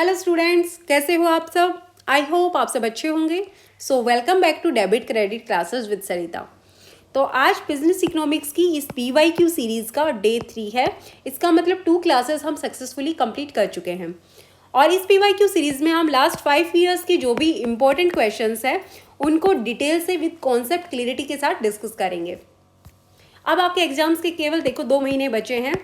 Hello students, कैसे हो आप सब। आई होप आप सब अच्छे होंगे। So welcome back to debit credit classes with Sarita. तो आज बिजनेस इकोनॉमिक्स की इस PYQ सीरीज़ का डे 3 है। इसका मतलब 2 क्लासेस हम सक्सेसफुली कंप्लीट कर चुके हैं और इस PYQ सीरीज़ में हम लास्ट 5 ईयर्स के जो भी इम्पोर्टेंट क्वेश्चंस हैं उनको डिटेल से विद कॉन्सेप्ट क्लियरिटी के साथ डिस्कस करेंगे। अब आपके एग्जाम्स के केवल देखो 2 महीने बचे हैं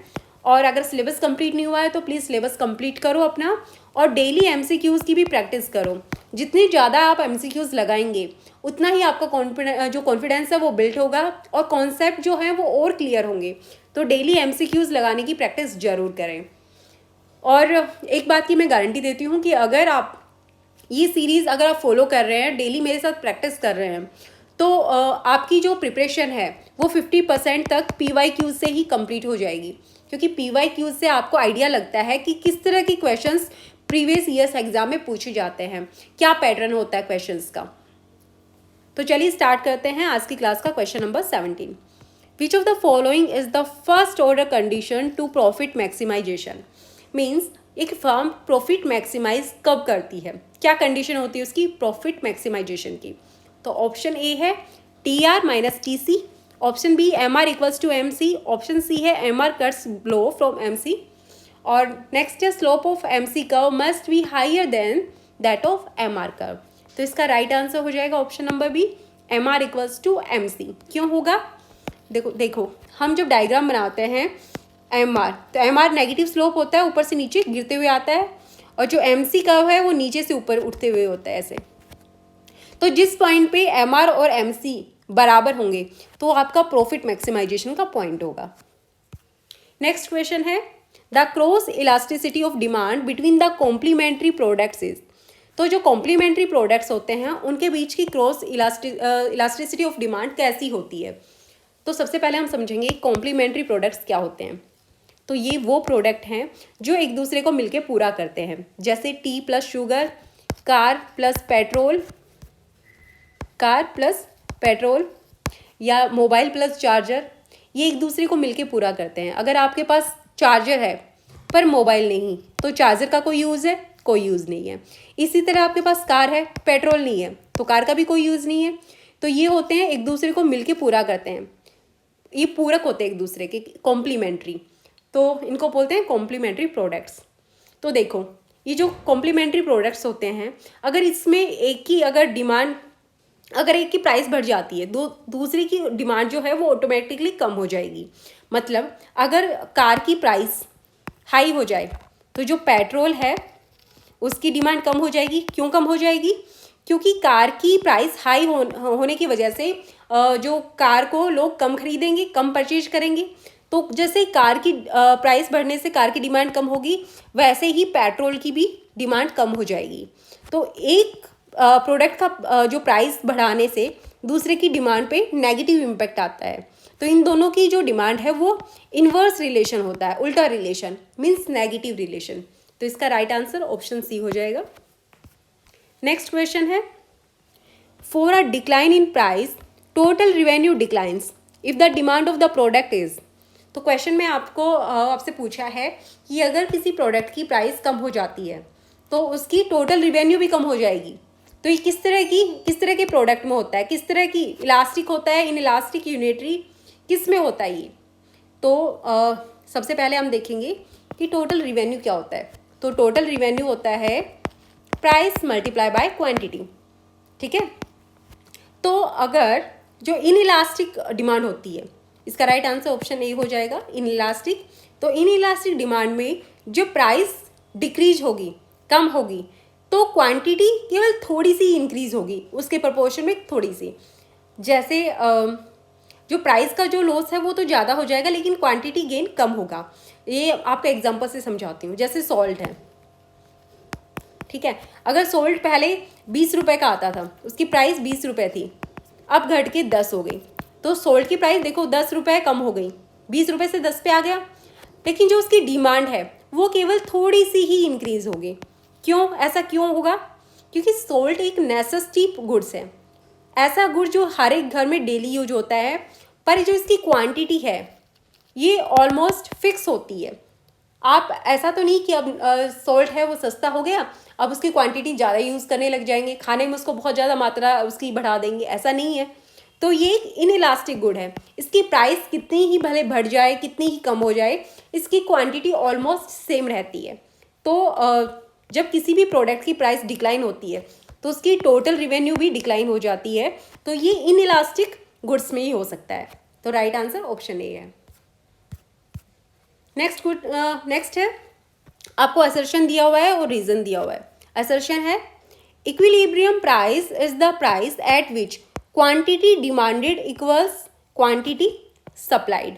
और अगर सिलेबस कंप्लीट नहीं हुआ है तो प्लीज़ सिलेबस कंप्लीट करो अपना और डेली MCQs की भी प्रैक्टिस करो। जितनी ज़्यादा आप MCQs लगाएंगे उतना ही आपका कॉन्फिडेंस है वो बिल्ड होगा और कॉन्सेप्ट जो है वो और क्लियर होंगे। तो डेली MCQs लगाने की प्रैक्टिस ज़रूर करें। और एक बात की मैं गारंटी देती हूँ कि अगर आप ये सीरीज़ अगर आप फॉलो कर रहे हैं, डेली मेरे साथ प्रैक्टिस कर रहे हैं, तो आपकी जो प्रिपरेशन है वो 50% तक PYQ से ही कंप्लीट हो जाएगी। क्योंकि PYQ से आपको आइडिया लगता है कि किस तरह के क्वेश्चंस प्रीवियस ईयर्स एग्जाम में पूछे जाते हैं, क्या पैटर्न होता है क्वेश्चंस का। तो चलिए स्टार्ट करते हैं आज की क्लास का question number 17। Which of the following is the first order condition to profit maximization. Means एक फर्म प्रॉफिट मैक्सिमाइज कब करती है, क्या कंडीशन होती है उसकी प्रॉफिट मैक्सिमाइजेशन की। तो ऑप्शन ए है TR minus TC, option B MR equals to MC, option C है MR cuts below from MC और नेक्स्ट है slope of MC curve must be higher than that of MR curve. तो इसका right answer हो जाएगा option number B, MR equals to MC। क्यों होगा, देखो हम जब डायग्राम बनाते हैं MR, तो MR नेगेटिव स्लोप होता है, ऊपर से नीचे गिरते हुए आता है और जो MC कर्व है वो नीचे से ऊपर उठते हुए होता है ऐसे। तो जिस पॉइंट पे MR और MC बराबर होंगे तो आपका प्रॉफिट मैक्सिमाइजेशन का पॉइंट होगा। नेक्स्ट क्वेश्चन है the cross elasticity of demand between the complementary products is. तो जो कॉम्प्लीमेंट्री प्रोडक्ट्स होते हैं उनके बीच की क्रॉस इलास्टिसिटी ऑफ डिमांड कैसी होती है। तो सबसे पहले हम समझेंगे कॉम्प्लीमेंट्री प्रोडक्ट्स क्या होते हैं। तो ये वो प्रोडक्ट हैं जो एक दूसरे को मिलके पूरा करते हैं, जैसे T plus sugar, car plus petrol या मोबाइल प्लस चार्जर। ये एक दूसरे को मिलके पूरा करते हैं। अगर आपके पास चार्जर है पर मोबाइल नहीं तो चार्जर का कोई यूज़ है, कोई यूज़ नहीं है। इसी तरह आपके पास कार है, पेट्रोल नहीं है तो कार का भी कोई यूज़ नहीं है। तो ये होते हैं एक दूसरे को मिलके पूरा करते हैं, ये पूरक होते हैं एक दूसरे के, कॉम्प्लीमेंट्री। तो इनको बोलते हैं कॉम्प्लीमेंट्री प्रोडक्ट्स। तो देखो ये जो कॉम्प्लीमेंट्री प्रोडक्ट्स होते हैं, अगर इसमें एक की प्राइस बढ़ जाती है दूसरी की डिमांड जो है वो ऑटोमेटिकली कम हो जाएगी। मतलब अगर कार की प्राइस हाई हो जाए तो जो पेट्रोल है उसकी डिमांड कम हो जाएगी। क्यों कम हो जाएगी, क्योंकि कार की प्राइस हाई होने की वजह से जो कार को लोग कम खरीदेंगे, कम परचेज करेंगे। तो जैसे कार की प्राइस बढ़ने से कार की डिमांड कम होगी, वैसे ही पेट्रोल की भी डिमांड कम हो जाएगी। तो एक प्रोडक्ट का जो प्राइस बढ़ाने से दूसरे की डिमांड पे नेगेटिव इम्पैक्ट आता है। तो इन दोनों की जो डिमांड है वो इन्वर्स रिलेशन होता है, उल्टा रिलेशन, मीन्स नेगेटिव रिलेशन। तो इसका राइट आंसर ऑप्शन सी हो जाएगा। नेक्स्ट क्वेश्चन है for a decline in price total revenue declines if the demand of the product is. तो क्वेश्चन में आपसे पूछा है कि अगर किसी प्रोडक्ट की प्राइस कम हो जाती है तो उसकी टोटल रिवेन्यू भी कम हो जाएगी। तो ये किस तरह के प्रोडक्ट में होता है, किस तरह की, इलास्टिक होता है, इन इलास्टिक, यूनिटरी, किस में होता है ये। तो सबसे पहले हम देखेंगे कि टोटल रिवेन्यू क्या होता है। तो टोटल रिवेन्यू होता है प्राइस मल्टीप्लाई बाय क्वांटिटी। ठीक है। तो अगर जो इन इलास्टिक डिमांड होती है, इसका राइट आंसर ऑप्शन ए हो जाएगा, इन इलास्टिक। तो इन इलास्टिक डिमांड में जो प्राइस डिक्रीज होगी, कम होगी, तो क्वांटिटी केवल थोड़ी सी इंक्रीज होगी, उसके प्रोपोर्शन में थोड़ी सी। जैसे जो प्राइस का जो लॉस है वो तो ज़्यादा हो जाएगा लेकिन क्वांटिटी गेन कम होगा। ये आपका एग्जांपल से समझाती हूँ। जैसे सॉल्ट है, ठीक है। अगर सॉल्ट पहले 20 रुपये का आता था, उसकी प्राइस 20 रुपये थी, अब घट के 10 हो गई, तो सोल्ट की प्राइस देखो 10 रुपये कम हो गई, 20 रुपये से 10 पे आ गया। लेकिन जो उसकी डिमांड है वो केवल थोड़ी सी ही इंक्रीज होगी। क्यों, ऐसा क्यों होगा, क्योंकि सोल्ट एक नेसेसिटी गुड्स है, ऐसा गुड जो हर एक घर में डेली यूज होता है, पर जो इसकी क्वांटिटी है ये ऑलमोस्ट फिक्स होती है। आप ऐसा तो नहीं कि अब सॉल्ट है वो सस्ता हो गया, अब उसकी क्वांटिटी ज़्यादा यूज़ करने लग जाएंगे, खाने में उसको बहुत ज़्यादा मात्रा उसकी बढ़ा देंगे, ऐसा नहीं है। तो ये एक इनइलास्टिक गुड है, इसकी प्राइस कितनी ही भले बढ़ जाए, कितनी ही कम हो जाए, इसकी क्वांटिटी ऑलमोस्ट सेम रहती है। तो जब किसी भी प्रोडक्ट की प्राइस डिक्लाइन होती है तो उसकी टोटल रिवेन्यू भी डिक्लाइन हो जाती है। तो ये इनइलास्टिक गुड्स में ही हो सकता है। तो राइट आंसर ऑप्शन ए है। नेक्स्ट है, आपको असर्शन दिया हुआ है और रीजन दिया हुआ है। असर्शन है equilibrium price is the price at which quantity demanded equals quantity supplied.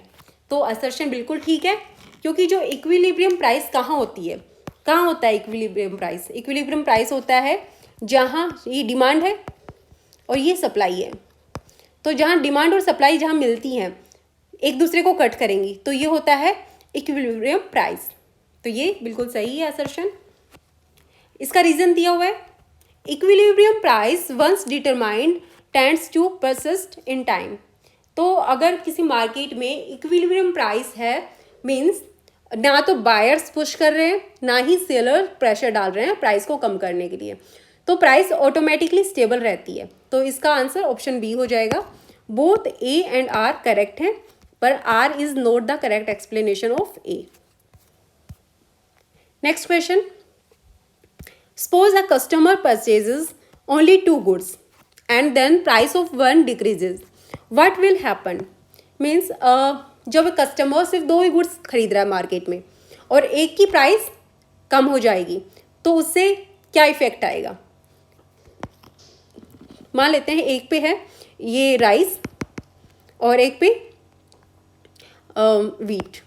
तो असर्शन बिल्कुल ठीक है, क्योंकि जो इक्विलिब्रियम प्राइस कहाँ होती है, कहाँ होता है इक्विलिब्रियम प्राइस? इक्विलिब्रियम प्राइस होता है जहाँ ये डिमांड है और ये सप्लाई है। तो जहाँ डिमांड और सप्लाई जहाँ मिलती हैं, एक दूसरे को कट करेंगी, तो ये होता है इक्विलिब्रियम प्राइस। तो ये बिल्कुल सही है असर्शन। इसका रीजन दिया हुआ है equilibrium price once determined tends to persist in time. तो अगर किसी मार्केट में इक्विलिब्रियम प्राइस है, मीन्स ना तो बायर्स पुश कर रहे हैं ना ही सेलर प्रेशर डाल रहे हैं प्राइस को कम करने के लिए, तो प्राइस ऑटोमेटिकली स्टेबल रहती है। तो इसका आंसर ऑप्शन बी हो जाएगा। Both A and R correct हैं, पर R is not the correct explanation of A. Next question, suppose a customer purchases only 2 goods and then price of one decreases, what will happen? Means जब customer सिर्फ 2 ही goods खरीद रहा है market में और एक की प्राइस कम हो जाएगी, तो उससे क्या इफेक्ट आएगा? मान लेते हैं एक पे है ये राइस और एक पे वीट,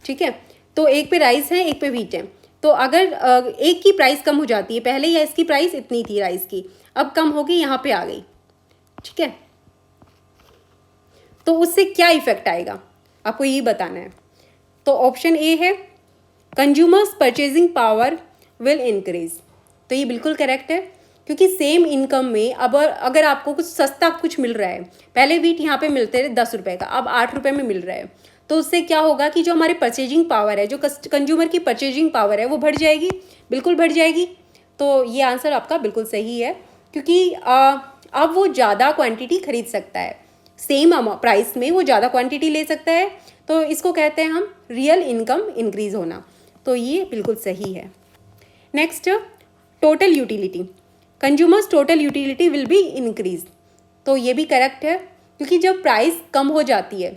ठीक है। तो एक पे राइस है एक पे वीट है, तो अगर एक की प्राइस कम हो जाती है, पहले या इसकी प्राइस इतनी थी राइस की, अब कम हो गई, यहाँ पे आ गई, ठीक है, तो उससे क्या इफेक्ट आएगा आपको यही बताना है। तो ऑप्शन ए है consumers purchasing power will increase. तो ये बिल्कुल करेक्ट है, क्योंकि सेम इनकम में अब अगर आपको कुछ सस्ता कुछ मिल रहा है, पहले वीट यहाँ पे मिलते थे 10 रुपये का, अब 8 रुपये में मिल रहा है, तो उससे क्या होगा कि जो हमारी परचेजिंग पावर है, जो कंज्यूमर की परचेजिंग पावर है वो बढ़ जाएगी, बिल्कुल बढ़ जाएगी। तो ये आंसर आपका बिल्कुल सही है, क्योंकि अब वो ज़्यादा क्वांटिटी खरीद सकता है, सेम प्राइस में वो ज़्यादा क्वांटिटी ले सकता है। तो इसको कहते हैं हम रियल इनकम इंक्रीज होना। तो ये बिल्कुल सही है। Next, total utility, consumers total utility will be increase. तो ये भी करेक्ट है, क्योंकि जब प्राइस कम हो जाती है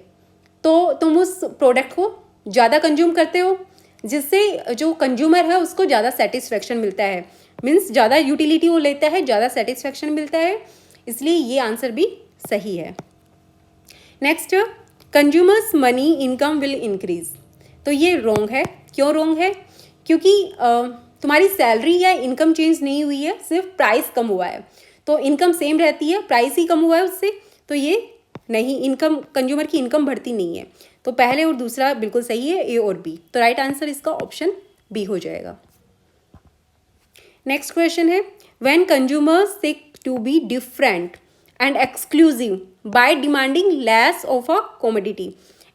तो तुम उस प्रोडक्ट को ज़्यादा कंज्यूम करते हो, जिससे जो कंज्यूमर है उसको ज़्यादा सेटिस्फेक्शन मिलता है, मीन्स ज़्यादा यूटिलिटी वो लेता है, ज़्यादा सेटिस्फेक्शन मिलता है, इसलिए ये आंसर भी सही है। Next, consumers money income will increase. तो ये रॉन्ग है। क्यों रॉन्ग है? क्योंकि तुम्हारी सैलरी या इनकम चेंज नहीं हुई है, सिर्फ प्राइस कम हुआ है। तो इनकम सेम रहती है, प्राइस ही कम हुआ है उससे, तो ये नहीं, इनकम कंज्यूमर की इनकम बढ़ती नहीं है। तो पहले और दूसरा बिल्कुल सही है, ए और बी। तो राइट आंसर इसका ऑप्शन बी हो जाएगा। नेक्स्ट क्वेश्चन है when consumers seek to be different and exclusive by demanding less of a commodity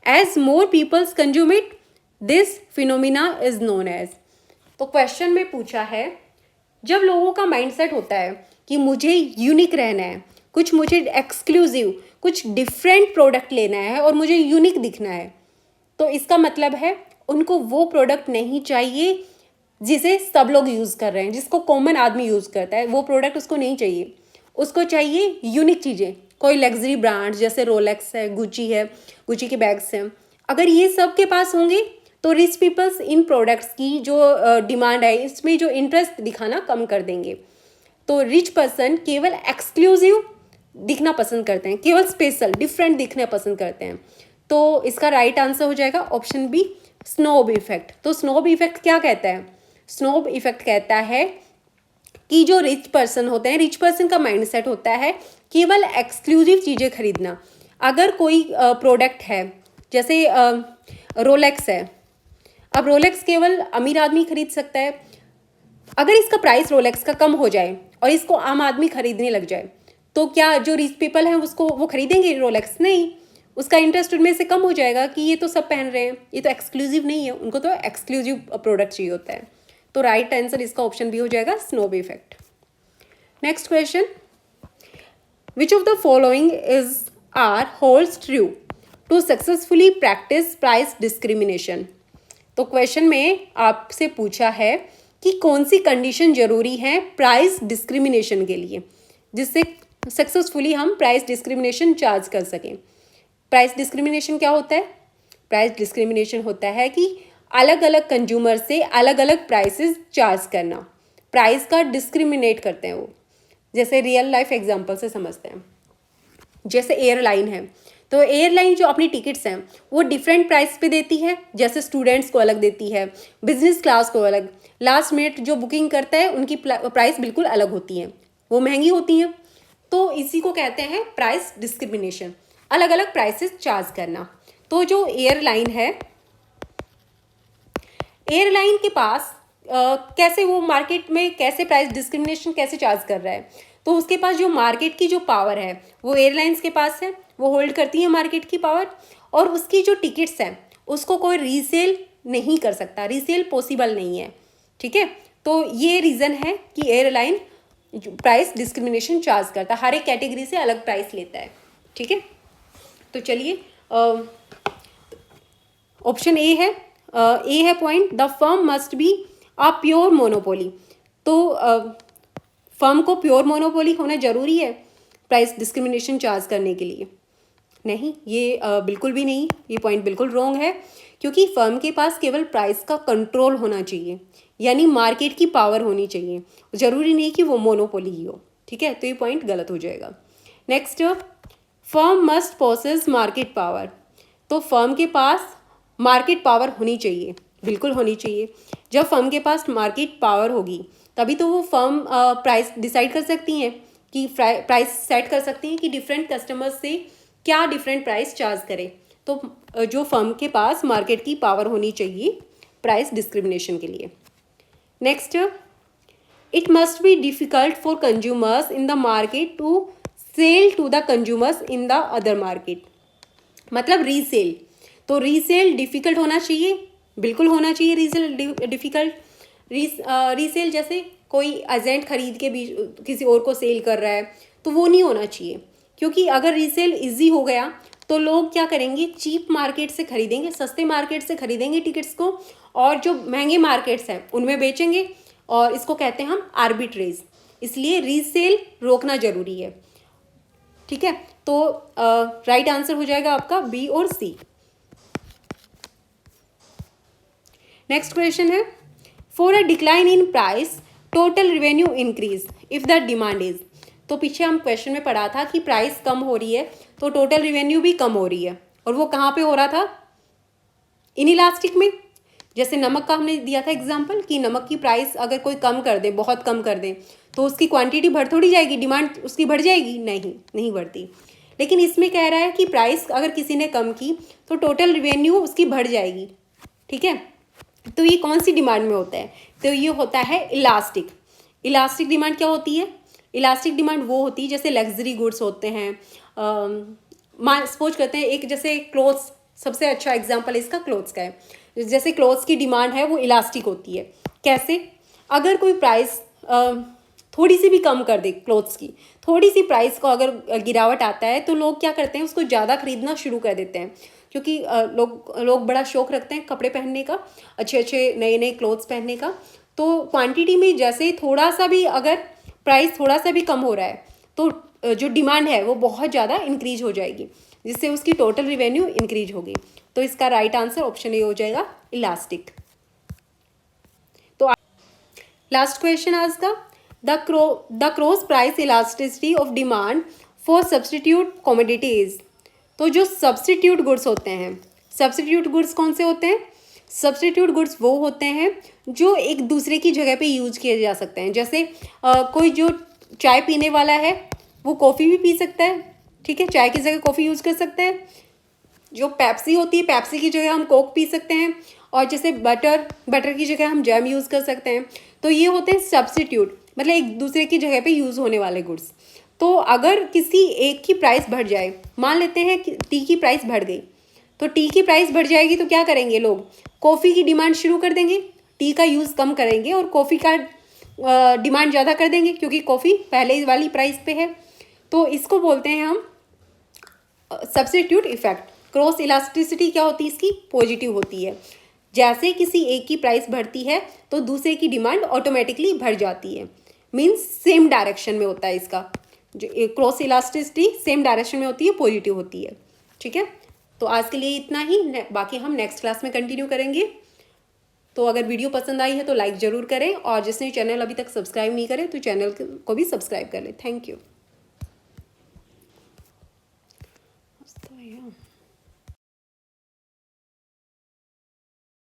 as more people consume it, this phenomena is known as। तो question में पूछा है, जब लोगों का माइंडसेट होता है कि मुझे यूनिक रहना है, कुछ मुझे एक्सक्लूसिव, कुछ डिफरेंट प्रोडक्ट लेना है और मुझे यूनिक दिखना है, तो इसका मतलब है उनको वो प्रोडक्ट नहीं चाहिए जिसे सब लोग यूज़ कर रहे हैं, जिसको कॉमन आदमी यूज़ करता है, वो प्रोडक्ट उसको नहीं चाहिए। उसको चाहिए यूनिक चीज़ें, कोई लग्जरी ब्रांड्स जैसे रोलेक्स है, गुची है, गुची के बैग्स हैं। अगर ये सब के पास होंगे तो रिच पीपल्स इन प्रोडक्ट्स की जो डिमांड है, इसमें जो इंटरेस्ट दिखाना कम कर देंगे। तो रिच पर्सन केवल एक्सक्लूसिव दिखना पसंद करते हैं, केवल स्पेशल डिफरेंट दिखना पसंद करते हैं। तो इसका राइट आंसर हो जाएगा ऑप्शन बी, स्नोब इफेक्ट। तो स्नोब इफेक्ट क्या कहता है? स्नोब इफेक्ट कहता है कि जो रिच पर्सन होते हैं, रिच पर्सन का माइंडसेट होता है केवल एक्सक्लूसिव चीज़ें खरीदना। अगर कोई प्रोडक्ट है, जैसे रोलेक्स है, अब रोलेक्स केवल अमीर आदमी खरीद सकता है। अगर इसका प्राइस रोलेक्स का कम हो जाए और इसको आम आदमी खरीदने लग जाए, तो क्या जो रिच पीपल हैं उसको वो खरीदेंगे रोलेक्स? नहीं, उसका इंटरेस्ट उनमें से कम हो जाएगा कि ये तो सब पहन रहे हैं, ये तो एक्सक्लूसिव नहीं है, उनको तो एक्सक्लूसिव प्रोडक्ट चाहिए होता है। तो राइट आंसर इसका ऑप्शन भी हो जाएगा snobby effect. Next question, which of the following is or holds true to successfully practice price discrimination. तो क्वेश्चन में आपसे पूछा है कि कौन सी कंडीशन जरूरी है प्राइस डिस्क्रिमिनेशन के लिए, जिससे सक्सेसफुली हम प्राइस डिस्क्रिमिनेशन चार्ज कर सकें। प्राइस डिस्क्रिमिनेशन क्या होता है? प्राइस डिस्क्रिमिनेशन होता है कि अलग अलग कंज्यूमर से अलग अलग प्राइसेस चार्ज करना, प्राइस का डिस्क्रिमिनेट करते हैं वो। जैसे रियल लाइफ एग्जांपल से समझते हैं, जैसे एयरलाइन है, तो एयरलाइन जो अपनी टिकट्स हैं वो डिफरेंट प्राइस पे देती है, जैसे स्टूडेंट्स को अलग देती है, बिजनेस क्लास को अलग, लास्ट मिनट जो बुकिंग करता है उनकी प्राइस बिल्कुल अलग होती है, वो महंगी होती हैं। तो इसी को कहते हैं प्राइस डिस्क्रिमिनेशन, अलग अलग प्राइसेस चार्ज करना। तो जो एयरलाइन है, एयरलाइन के पास कैसे वो मार्केट में कैसे प्राइस डिस्क्रिमिनेशन कैसे चार्ज कर रहा है, तो उसके पास जो मार्केट की जो पावर है वो एयरलाइंस के पास है, वो होल्ड करती है मार्केट की पावर, और उसकी जो टिकट्स हैं उसको कोई रीसेल नहीं कर सकता, रीसेल पॉसिबल नहीं है। ठीक है, तो ये रीज़न है कि एयरलाइन प्राइस डिस्क्रिमिनेशन चार्ज करता है, हर एक कैटेगरी से अलग प्राइस लेता है। ठीक है, तो चलिए ऑप्शन ए है point, the firm must be a pure monopoly. तो फर्म को प्योर मोनोपोली होना जरूरी है प्राइस डिस्क्रिमिनेशन चार्ज करने के लिए? नहीं, ये बिल्कुल भी नहीं, ये पॉइंट बिल्कुल रॉन्ग है, क्योंकि फर्म के पास केवल प्राइस का कंट्रोल होना चाहिए, यानी मार्केट की पावर होनी चाहिए, ज़रूरी नहीं कि वो मोनोपोली ही हो। ठीक है, तो ये पॉइंट गलत हो जाएगा। Next, firm must possess market power. तो फर्म के पास मार्केट पावर होनी चाहिए, बिल्कुल होनी चाहिए। जब फर्म के पास मार्केट पावर होगी तभी तो वो फर्म प्राइस डिसाइड कर सकती हैं, कि प्राइस सेट कर सकती हैं कि डिफरेंट कस्टमर्स से क्या डिफरेंट प्राइस चार्ज करें। तो जो फर्म के पास मार्केट की पावर होनी चाहिए प्राइस डिस्क्रिमिनेशन के लिए। Next, it must be difficult for consumers in the market to sell to the consumers in the other market. मतलब रीसेल, तो रीसेल डिफ़िकल्ट होना चाहिए, बिल्कुल होना चाहिए रीसेल डिफ़िकल्ट। रीसेल जैसे कोई एजेंट खरीद के भी किसी और को सेल कर रहा है, तो वो नहीं होना चाहिए, क्योंकि अगर रीसेल इजी हो गया तो लोग क्या करेंगे, चीप मार्केट से खरीदेंगे, सस्ते मार्केट से खरीदेंगे टिकट्स को, और जो महंगे मार्केट्स हैं उनमें बेचेंगे, और इसको कहते हैं हम आर्बिट्रेज। इसलिए रीसेल रोकना जरूरी है। ठीक है, तो राइट आंसर हो जाएगा आपका बी और सी। नेक्स्ट क्वेश्चन है, for a decline in price total revenue increase if the demand is. तो पीछे हम क्वेश्चन में पढ़ा था कि प्राइस कम हो रही है तो टोटल रेवेन्यू भी कम हो रही है, और वो कहाँ पे हो रहा था, इनइलास्टिक में। जैसे नमक का हमने दिया था एग्जांपल कि नमक की प्राइस अगर कोई कम कर दे, बहुत कम कर दे, तो उसकी क्वांटिटी बढ़ थोड़ी जाएगी, डिमांड उसकी बढ़ जाएगी? नहीं बढ़ती। लेकिन इसमें कह रहा है कि प्राइस अगर किसी ने कम की तो टोटल रेवेन्यू उसकी बढ़ जाएगी। ठीक है, तो ये कौन सी डिमांड में होता है? तो ये होता है इलास्टिक। इलास्टिक डिमांड क्या होती है? इलास्टिक डिमांड वो होती है जैसे लग्जरी गुड्स होते हैं, सपोज करते हैं एक जैसे क्लोथ्स, सबसे अच्छा एग्जांपल इसका क्लोथ्स का है। जैसे क्लोथ्स की डिमांड है वो इलास्टिक होती है। कैसे? अगर कोई प्राइस थोड़ी सी भी कम कर दे, क्लोथ्स की थोड़ी सी प्राइस को अगर गिरावट आता है, तो लोग क्या करते हैं, उसको ज़्यादा खरीदना शुरू कर देते हैं, क्योंकि लोग बड़ा शौक रखते हैं कपड़े पहनने का, अच्छे अच्छे नए नए क्लोथ्स पहनने का। तो क्वांटिटी में जैसे थोड़ा सा भी अगर प्राइस थोड़ा सा भी कम हो रहा है तो जो डिमांड है वो बहुत ज़्यादा इंक्रीज हो जाएगी, जिससे उसकी टोटल रिवेन्यू इंक्रीज होगी। तो इसका राइट आंसर ऑप्शन ए हो जाएगा, इलास्टिक। तो लास्ट क्वेश्चन आज का, the cross price elasticity of demand for substitute commodities. तो जो सब्सटीट्यूट गुड्स होते हैं, सब्सटीट्यूट गुड्स कौन से होते हैं? सब्सटीट्यूट गुड्स वो होते हैं जो एक दूसरे की जगह पे यूज किए जा सकते हैं। जैसे कोई जो चाय पीने वाला है वो कॉफ़ी भी पी सकता है। ठीक है, चाय की जगह कॉफ़ी यूज़ कर सकते हैं। जो पेप्सी होती है, पेप्सी की जगह हम कोक पी सकते हैं। और जैसे बटर की जगह हम जैम यूज़ कर सकते हैं। तो ये होते हैं सब्सटीट्यूट, मतलब एक दूसरे की जगह पे यूज़ होने वाले गुड्स। तो अगर किसी एक की प्राइस बढ़ जाए, मान लेते हैं कि टी की प्राइस बढ़ गई, तो टी की प्राइस बढ़ जाएगी तो क्या करेंगे लोग, कॉफ़ी की डिमांड शुरू कर देंगे, टी का यूज़ कम करेंगे और कॉफ़ी का डिमांड ज़्यादा कर देंगे, क्योंकि कॉफ़ी पहले वाली प्राइस पे है। तो इसको बोलते हैं हम सब्स्टिट्यूट इफेक्ट। क्रॉस इलास्टिसिटी क्या होती है इसकी, पॉजिटिव होती है। जैसे किसी एक की प्राइस बढ़ती है तो दूसरे की डिमांड ऑटोमेटिकली बढ़ जाती है, मीन्स सेम डायरेक्शन में होता है इसका, जो क्रॉस इलास्टिसिटी सेम डायरेक्शन में होती है, पॉजिटिव होती है। ठीक है, तो आज के लिए इतना ही, बाकी हम नेक्स्ट क्लास में कंटिन्यू करेंगे। तो अगर वीडियो पसंद आई है तो लाइक ज़रूर करें, और जिसने चैनल अभी तक सब्सक्राइब नहीं करे तो चैनल को भी सब्सक्राइब कर लें। Thank you.